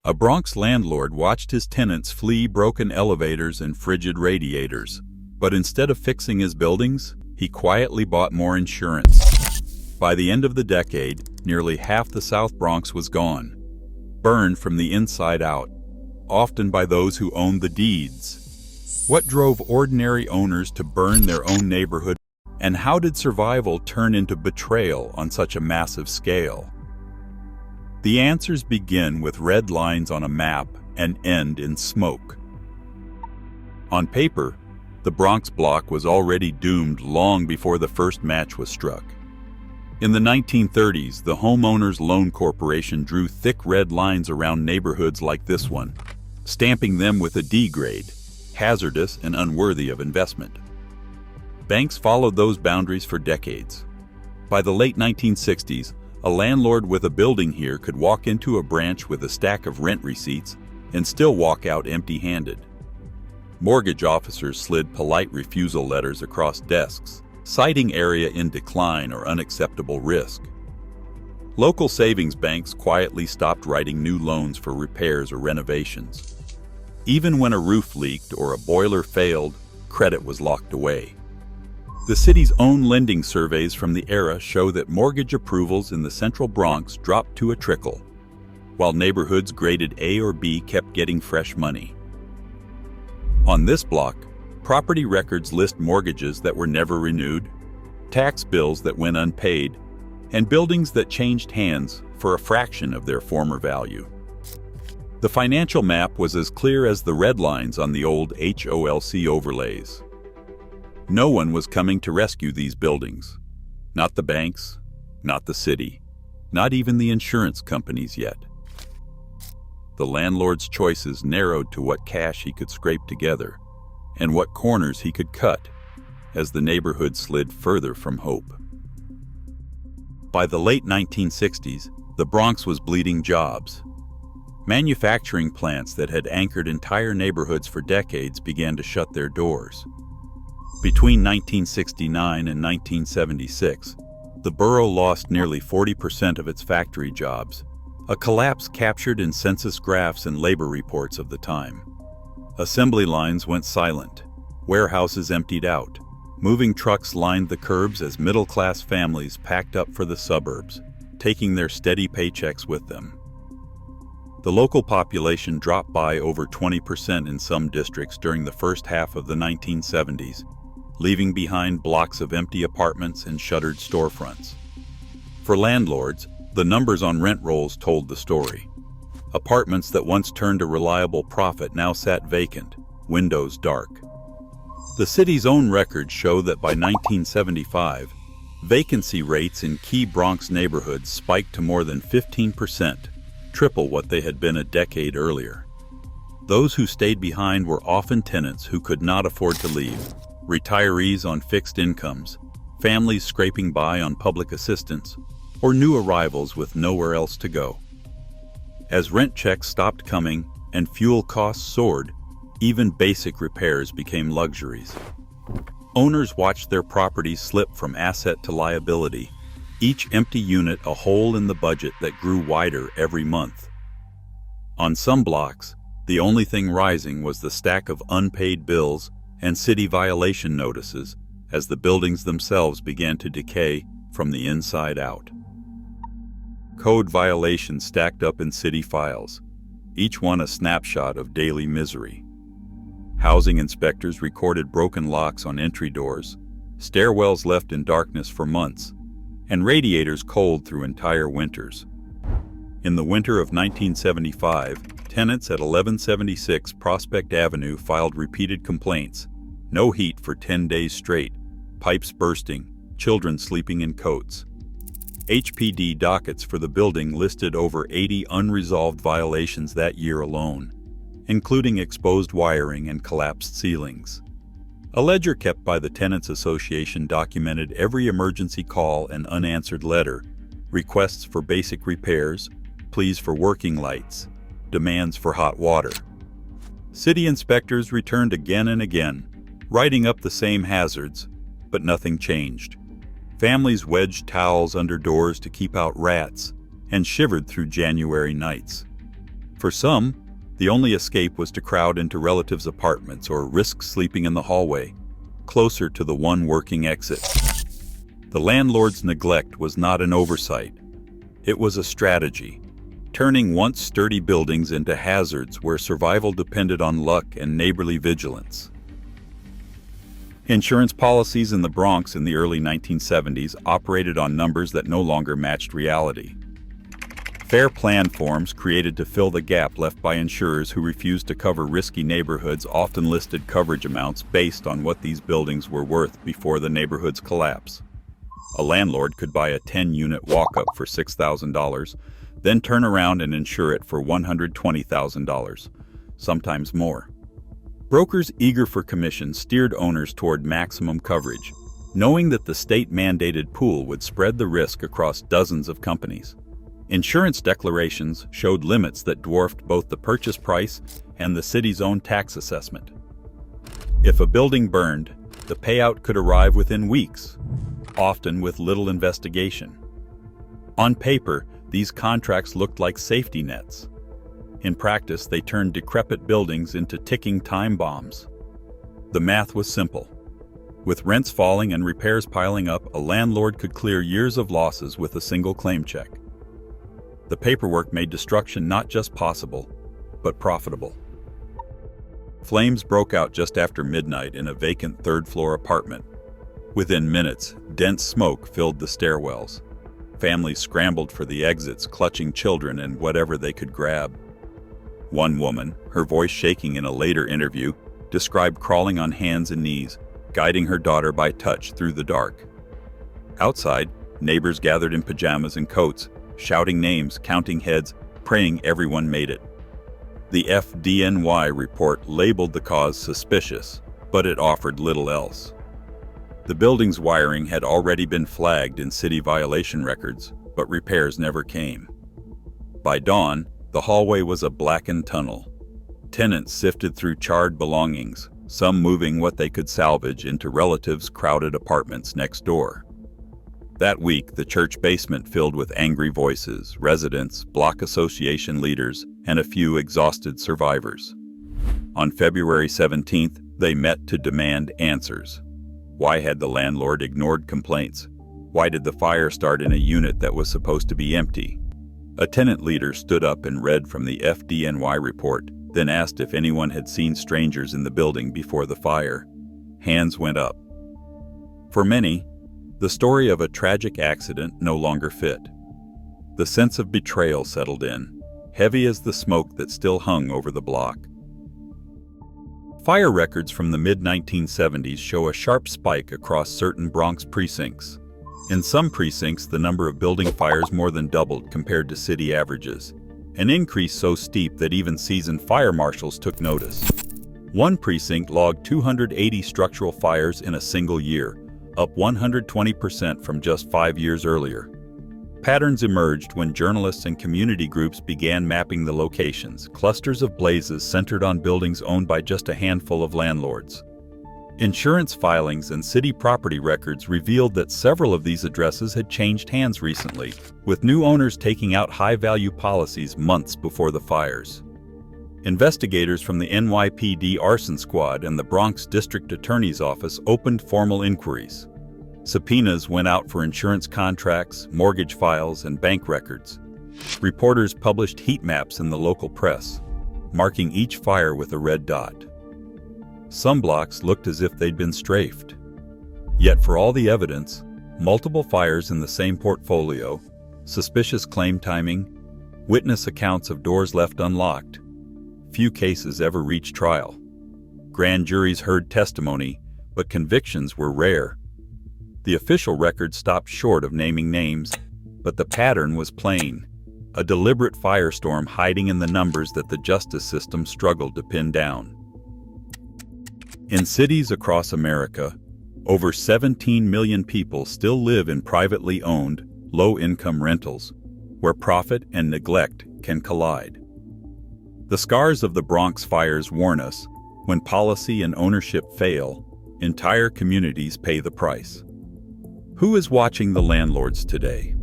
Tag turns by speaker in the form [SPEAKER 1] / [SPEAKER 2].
[SPEAKER 1] A Bronx landlord watched his tenants flee broken elevators and frigid radiators. But instead of fixing his buildings, he quietly bought more insurance. By the end of the decade, nearly half the South Bronx was gone, burned from the inside out, often by those who owned the deeds. What drove ordinary owners to burn their own neighborhood, and how did survival turn into betrayal on such a massive scale? The answers begin with red lines on a map and end in smoke. On paper, the Bronx block was already doomed long before the first match was struck. In the 1930s, the Homeowners Loan Corporation drew thick red lines around neighborhoods like this one, stamping them with a D grade, hazardous and unworthy of investment. Banks followed those boundaries for decades. By the late 1960s, a landlord with a building here could walk into a branch with a stack of rent receipts and still walk out empty-handed. Mortgage officers slid polite refusal letters across desks, citing area in decline or unacceptable risk. Local savings banks quietly stopped writing new loans for repairs or renovations. Even when a roof leaked or a boiler failed, credit was locked away. The city's own lending surveys from the era show that mortgage approvals in the Central Bronx dropped to a trickle, while neighborhoods graded A or B kept getting fresh money. On this block, property records list mortgages that were never renewed, tax bills that went unpaid, and buildings that changed hands for a fraction of their former value. The financial map was as clear as the red lines on the old HOLC overlays. No one was coming to rescue these buildings. Not the banks, not the city, not even the insurance companies yet. The landlord's choices narrowed to what cash he could scrape together and what corners he could cut as the neighborhood slid further from hope. By the late 1960s, the Bronx was bleeding jobs. Manufacturing plants that had anchored entire neighborhoods for decades began to shut their doors. Between 1969 and 1976, the borough lost nearly 40% of its factory jobs, a collapse captured in census graphs and labor reports of the time. Assembly lines went silent, warehouses emptied out, moving trucks lined the curbs as middle-class families packed up for the suburbs, taking their steady paychecks with them. The local population dropped by over 20% in some districts during the first half of the 1970s, leaving behind blocks of empty apartments and shuttered storefronts. For landlords, the numbers on rent rolls told the story. Apartments that once turned a reliable profit now sat vacant, windows dark. The city's own records show that by 1975, vacancy rates in key Bronx neighborhoods spiked to more than 15%, triple what they had been a decade earlier. Those who stayed behind were often tenants who could not afford to leave, retirees on fixed incomes, families scraping by on public assistance, or new arrivals with nowhere else to go. As rent checks stopped coming and fuel costs soared, even basic repairs became luxuries. Owners watched their properties slip from asset to liability, each empty unit a hole in the budget that grew wider every month. On some blocks, the only thing rising was the stack of unpaid bills and city violation notices as the buildings themselves began to decay from the inside out. Code violations stacked up in city files, each one a snapshot of daily misery. Housing inspectors recorded broken locks on entry doors, stairwells left in darkness for months, and radiators cold through entire winters. In the winter of 1975, tenants at 1176 Prospect Avenue filed repeated complaints: no heat for 10 days straight, pipes bursting, children sleeping in coats. HPD dockets for the building listed over 80 unresolved violations that year alone, including exposed wiring and collapsed ceilings. A ledger kept by the Tenants Association documented every emergency call and unanswered letter, requests for basic repairs, pleas for working lights, demands for hot water. City inspectors returned again and again, writing up the same hazards, but nothing changed. Families wedged towels under doors to keep out rats and shivered through January nights. For some, the only escape was to crowd into relatives' apartments or risk sleeping in the hallway, closer to the one working exit. The landlord's neglect was not an oversight. It was a strategy, turning once sturdy buildings into hazards where survival depended on luck and neighborly vigilance. Insurance policies in the Bronx in the early 1970s operated on numbers that no longer matched reality. Fair plan forms created to fill the gap left by insurers who refused to cover risky neighborhoods often listed coverage amounts based on what these buildings were worth before the neighborhood's collapse. A landlord could buy a 10-unit walk-up for $6,000, then turn around and insure it for $120,000, sometimes more. Brokers eager for commission steered owners toward maximum coverage, knowing that the state-mandated pool would spread the risk across dozens of companies. Insurance declarations showed limits that dwarfed both the purchase price and the city's own tax assessment. If a building burned, the payout could arrive within weeks, often with little investigation. On paper, these contracts looked like safety nets. In practice, they turned decrepit buildings into ticking time bombs. The math was simple. With rents falling and repairs piling up, a landlord could clear years of losses with a single claim check. The paperwork made destruction not just possible, but profitable. Flames broke out just after midnight in a vacant third-floor apartment. Within minutes, dense smoke filled the stairwells. Families scrambled for the exits, clutching children and whatever they could grab. One woman, her voice shaking in a later interview, described crawling on hands and knees, guiding her daughter by touch through the dark. Outside, neighbors gathered in pajamas and coats, shouting names, counting heads, praying everyone made it. The FDNY report labeled the cause suspicious, but it offered little else. The building's wiring had already been flagged in city violation records, but repairs never came. By dawn, the hallway was a blackened tunnel. Tenants sifted through charred belongings, some moving what they could salvage into relatives' crowded apartments next door. That week, the church basement filled with angry voices, residents, block association leaders, and a few exhausted survivors. On February 17th, they met to demand answers. Why had the landlord ignored complaints? Why did the fire start in a unit that was supposed to be empty? A tenant leader stood up and read from the FDNY report, then asked if anyone had seen strangers in the building before the fire. Hands went up. For many, the story of a tragic accident no longer fit. The sense of betrayal settled in, heavy as the smoke that still hung over the block. Fire records from the mid-1970s show a sharp spike across certain Bronx precincts. In some precincts, the number of building fires more than doubled compared to city averages, an increase so steep that even seasoned fire marshals took notice. One precinct logged 280 structural fires in a single year, up 120% from just 5 years earlier. Patterns emerged when journalists and community groups began mapping the locations, clusters of blazes centered on buildings owned by just a handful of landlords. Insurance filings and city property records revealed that several of these addresses had changed hands recently, with new owners taking out high-value policies months before the fires. Investigators from the NYPD Arson Squad and the Bronx District Attorney's Office opened formal inquiries. Subpoenas went out for insurance contracts, mortgage files, and bank records. Reporters published heat maps in the local press, marking each fire with a red dot. Some blocks looked as if they'd been strafed. Yet for all the evidence, multiple fires in the same portfolio, suspicious claim timing, witness accounts of doors left unlocked, few cases ever reached trial. Grand juries heard testimony, but convictions were rare. The official record stopped short of naming names, but the pattern was plain: a deliberate firestorm hiding in the numbers that the justice system struggled to pin down. In cities across America, over 17 million people still live in privately owned, low-income rentals, where profit and neglect can collide. The scars of the Bronx fires warn us: when policy and ownership fail, entire communities pay the price. Who is watching the landlords today?